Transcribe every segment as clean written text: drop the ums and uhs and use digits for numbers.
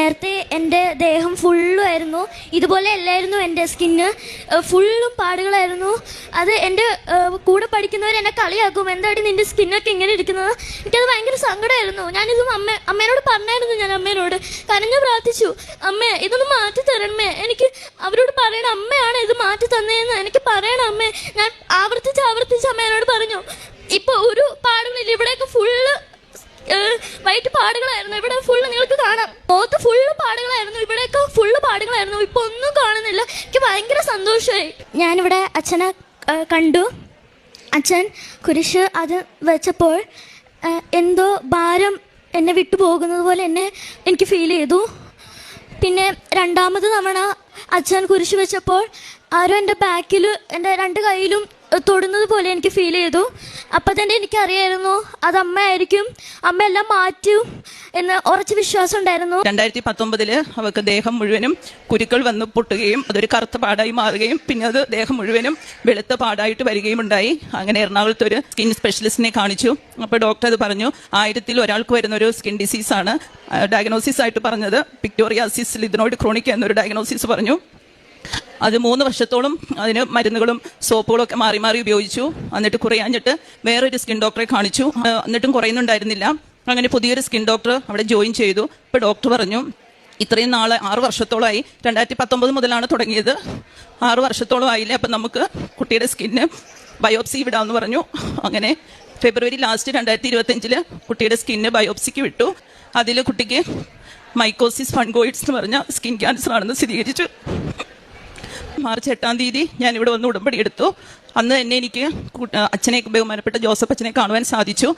നേരത്തെ എൻ്റെ ദേഹം ഫുള്ളും ആയിരുന്നു, ഇതുപോലെ അല്ലായിരുന്നു എൻ്റെ സ്കിന്ന്, ഫുള്ളും പാടുകളായിരുന്നു. അത് എൻ്റെ കൂടെ പഠിക്കുന്നവർ എന്നെ കളിയാക്കും, എന്താടി നിൻ്റെ സ്കിന്നൊക്കെ ഇങ്ങനെ ഇരിക്കുന്നത്. എനിക്കത് ഭയങ്കര സങ്കടമായിരുന്നു. ഞാനിതും അമ്മേനോട് പറഞ്ഞായിരുന്നു. ഞാൻ അമ്മേനോട് കരഞ്ഞു പ്രാർത്ഥിച്ചു, അമ്മേ ഇതൊന്ന് മാറ്റി തരണമേ, എനിക്ക് അവരോട് പറയണം അമ്മയാണ് ഇത് മാറ്റി തന്നതെന്ന് എനിക്ക് പറയണം അമ്മേ. ഞാൻ ആവർത്തിച്ച് അമ്മേനോട് പറഞ്ഞു. ഇപ്പോൾ ഒരു പാടുകളില്ല, ഇവിടെയൊക്കെ ഫുള്ള് വൈറ്റ് പാടുകളായിരുന്നു. ഇവിടെ ഫുള്ള് നിങ്ങൾക്ക് കാണാം, മുഖത്ത് ഫുള്ള് പാടുകളായിരുന്നു, ഇവിടെയൊക്കെ ഫുള്ള് പാടുകളായിരുന്നു. ഇപ്പൊ ഒന്നും കാണുന്നില്ല. എനിക്ക് ഭയങ്കര സന്തോഷമായി. ഞാനിവിടെ അച്ഛനെ കണ്ടു. അച്ഛൻ കുരിശ് അത് വെച്ചപ്പോൾ എന്തോ ഭാരം എന്നെ വിട്ടു പോകുന്നത് പോലെ എനിക്ക് ഫീൽ ചെയ്തു. പിന്നെ രണ്ടാമത് തവണ അച്ഛൻ കുരിശ് വെച്ചപ്പോൾ ആരോ എൻ്റെ ബാക്കിൽ എൻ്റെ രണ്ട് കൈയിലും തൊടുന്നത് പോലെ എനിക്ക് ഫീൽ ചെയ്തു. അപ്പം തന്നെ എനിക്കറിയായിരുന്നു അത് അമ്മയായിരിക്കും, അമ്മ എല്ലാം മാറ്റും എന്ന് ഉറച്ച വിശ്വാസം ഉണ്ടായിരുന്നു. 2019 അവർക്ക് ദേഹം മുഴുവനും കുരുക്കൾ വന്ന് പൊട്ടുകയും അതൊരു കറുത്ത പാടായി മാറുകയും പിന്നെ അത് ദേഹം മുഴുവനും വെളുത്ത പാടായിട്ട് വരികയും ഉണ്ടായി. അങ്ങനെ എറണാകുളത്ത് ഒരു സ്കിൻ സ്പെഷ്യലിസ്റ്റിനെ കാണിച്ചു. അപ്പോൾ ഡോക്ടർ അത് പറഞ്ഞു 1000-ൽ ഒരാൾക്ക് വരുന്ന ഒരു സ്കിൻ ഡിസീസാണ്. ഡയഗ്നോസിസ് ആയിട്ട് പറഞ്ഞത് പിക്ടോറിയാസിസ് ലിഥനോയിഡ് ക്രോണിക് എന്നൊരു ഡയഗ്നോസിസ് പറഞ്ഞു. അത് 3 വർഷത്തോളം അതിന് മരുന്നുകളും സോപ്പുകളും ഒക്കെ മാറി മാറി ഉപയോഗിച്ചു. എന്നിട്ട് കുറയാഞ്ഞിട്ട് വേറൊരു സ്കിൻ ഡോക്ടറെ കാണിച്ചു. എന്നിട്ടും കുറയുന്നുണ്ടായിരുന്നില്ല. അങ്ങനെ പുതിയൊരു സ്കിൻ ഡോക്ടർ അവിടെ ജോയിൻ ചെയ്തു. ഇപ്പോൾ ഡോക്ടർ പറഞ്ഞു ഇത്രയും നാളെ 6 വർഷത്തോളമായി, 2019 മുതലാണ് തുടങ്ങിയത്, 6 വർഷത്തോളം ആയില്ലേ, അപ്പം നമുക്ക് കുട്ടിയുടെ സ്കിന്ന് ബയോപ്സി വിടാമെന്ന് പറഞ്ഞു. അങ്ങനെ ഫെബ്രുവരി ലാസ്റ്റ് 2025 കുട്ടിയുടെ സ്കിന്ന് ബയോപ്സിക്ക് വിട്ടു. അതിൽ കുട്ടിക്ക് മൈക്കോസിസ് ഫംഗോയിഡ്സ് എന്ന് പറഞ്ഞ സ്കിൻ ക്യാൻസർ ആണെന്ന് സ്ഥിരീകരിച്ചു. മാർച്ച് 8-ാം തീയതി ഞാനിവിടെ വന്ന് ഉടമ്പടി എടുത്തു. അന്ന് തന്നെ എനിക്ക് അച്ഛനെ, ബഹുമാനപ്പെട്ട ജോസഫ് അച്ഛനെ കാണുവാൻ സാധിച്ചു.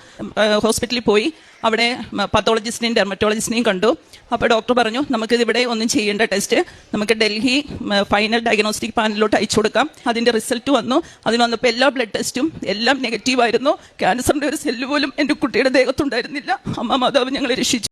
ഹോസ്പിറ്റലിൽ പോയി അവിടെ പത്തോളജിസ്റ്റിനെയും ഡെർമറ്റോളജിസ്റ്റിനെയും കണ്ടു. അപ്പോൾ ഡോക്ടർ പറഞ്ഞു നമുക്കിത് ഇവിടെ ഒന്നും ചെയ്യേണ്ട, ടെസ്റ്റ് നമുക്ക് ഡൽഹി ഫൈനൽ ഡയഗ്നോസ്റ്റിക് പാനലിലോട്ട് അയച്ചു കൊടുക്കാം. അതിൻ്റെ റിസൾട്ട് വന്നു. അതിന് വന്നപ്പോൾ എല്ലാ ബ്ലഡ് ടെസ്റ്റും എല്ലാം നെഗറ്റീവായിരുന്നു. ക്യാൻസറിൻ്റെ ഒരു സെല്ല് പോലും എൻ്റെ കുട്ടിയുടെ ദേഹത്തുണ്ടായിരുന്നില്ല. അമ്മ മാതാവ് ഞങ്ങളെ രക്ഷിച്ചു.